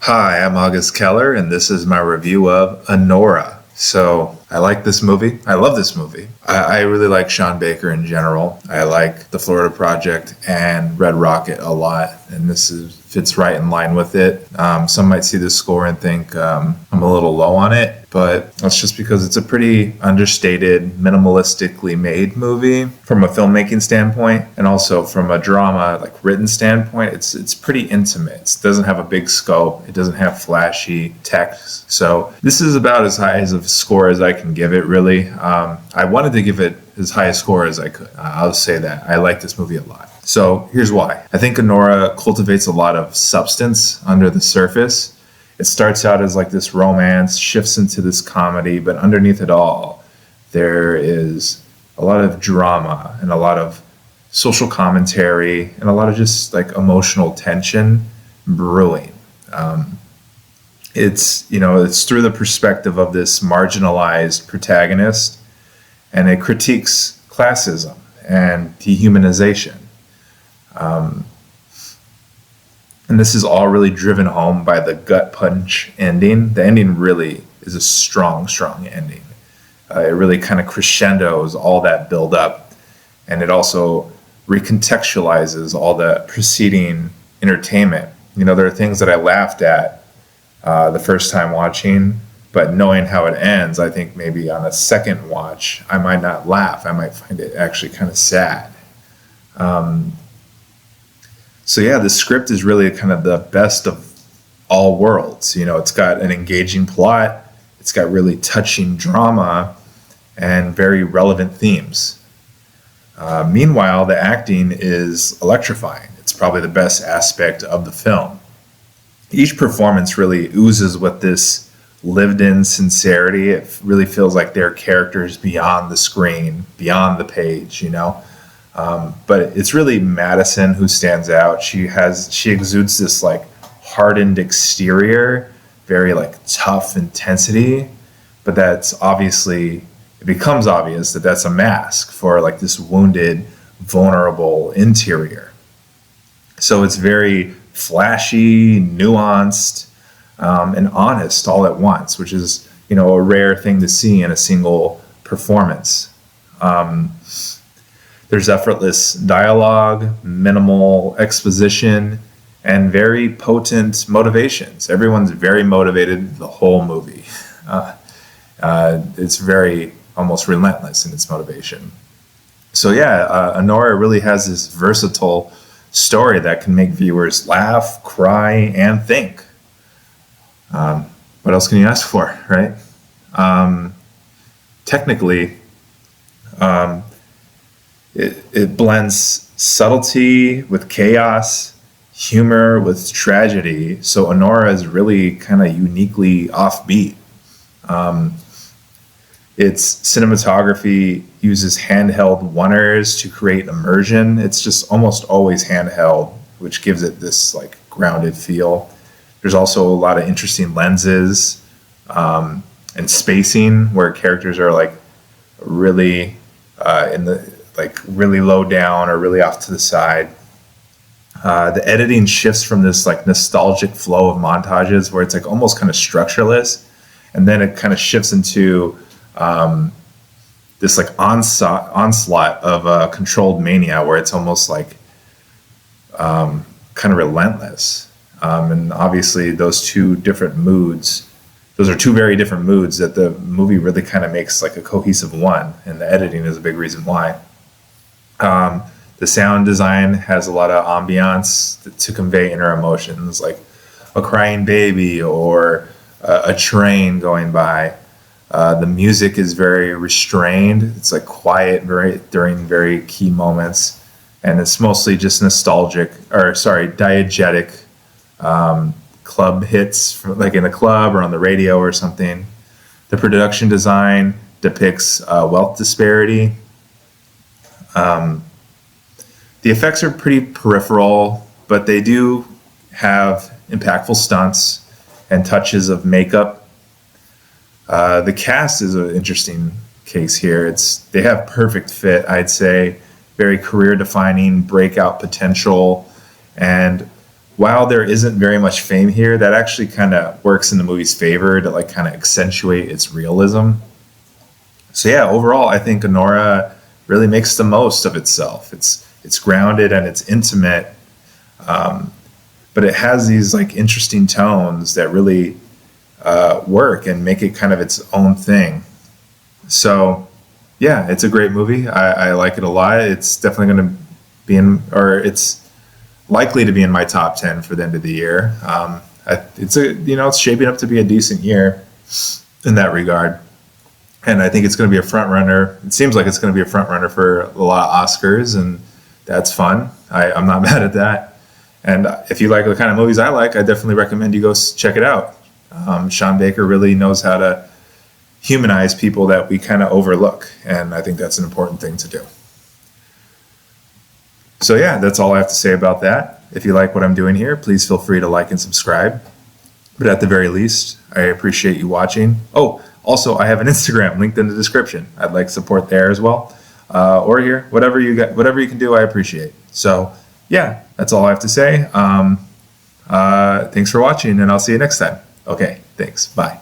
Hi, I'm August Keller, and this is my review of Anora. So, I like this movie. I love this movie. I really like Sean Baker in general. I like The Florida Project and Red Rocket a lot, and fits right in line with it. Some might see this score and think I'm a little low on it, but that's just because it's a pretty understated, minimalistically made movie from a filmmaking standpoint, and also from a drama, written standpoint. It's pretty intimate. It doesn't have a big scope. It doesn't have flashy text. So this is about as high as a score as I can give it, really. I wanted to give it as high a score as I could. I'll say that. I like this movie a lot. So here's why. I think Anora cultivates a lot of substance under the surface. It starts out as this romance, shifts into this comedy, but underneath it all, there is a lot of drama and a lot of social commentary and a lot of just emotional tension brewing. It's through the perspective of this marginalized protagonist, and it critiques classism and dehumanization. And this is all really driven home by the gut punch ending. The ending really is a strong, strong ending. It really kind of crescendos all that build up, and it also recontextualizes all the preceding entertainment. There are things that I laughed at the first time watching, but knowing how it ends, I think maybe on a second watch, I might not laugh. I might find it actually kind of sad. So yeah, the script is really kind of the best of all worlds. It's got an engaging plot, it's got really touching drama, and very relevant themes. Meanwhile, the acting is electrifying. It's probably the best aspect of the film. Each performance really oozes with this lived-in sincerity. It really feels like they're characters beyond the screen, beyond the page, But it's really Madison who stands out. She exudes this hardened exterior, very tough intensity, but it becomes obvious that that's a mask for this wounded, vulnerable interior. So it's very flashy, nuanced, and honest all at once, which is a rare thing to see in a single performance. There's effortless dialogue, minimal exposition, and very potent motivations. Everyone's very motivated the whole movie. It's very almost relentless in its motivation. So yeah, Anora really has this versatile story that can make viewers laugh, cry, and think. What else can you ask for, right? Technically, it blends subtlety with chaos, humor with tragedy. So Anora is really kind of uniquely offbeat. Its cinematography uses handheld oneers to create immersion. It's just almost always handheld, which gives it this grounded feel. There's also a lot of interesting lenses and spacing where characters are really in the really low down or really off to the side. The editing shifts from this nostalgic flow of montages where it's almost kind of structureless, and then it kind of shifts into this onslaught of controlled mania where it's almost kind of relentless. And obviously those are two very different moods that the movie really kind of makes a cohesive one, and the editing is a big reason why. The sound design has a lot of ambiance to convey inner emotions, like a crying baby or a train going by. The music is very restrained. It's quiet during very key moments, and it's mostly just diegetic club hits, in a club or on the radio or something. The production design depicts wealth disparity. The effects are pretty peripheral, but they do have impactful stunts and touches of makeup. The cast is an interesting case here. They have perfect fit, I'd say, very career-defining, breakout potential, and while there isn't very much fame here, that actually kind of works in the movie's favor to like kind of accentuate its realism. So yeah, overall, I think Anora really makes the most of itself. It's grounded and it's intimate, but it has these like interesting tones that really work and make it kind of its own thing. So yeah, it's a great movie. I like it a lot. It's definitely going to be in, or it's likely to be in my top 10 for the end of the year. It's shaping up to be a decent year in that regard. And I think it's going to be a front runner. It seems like it's going to be a front runner for a lot of Oscars, and that's fun. I'm not mad at that. And if you like the kind of movies I like, I definitely recommend you go check it out. Sean Baker really knows how to humanize people that we kind of overlook, and I think that's an important thing to do. So yeah, that's all I have to say about that. If you like what I'm doing here, please feel free to like and subscribe. But at the very least, I appreciate you watching. Oh, also, I have an Instagram linked in the description. I'd like support there as well, or here, whatever you can do, I appreciate. So yeah, that's all I have to say. Thanks for watching, and I'll see you next time. Okay, thanks. Bye.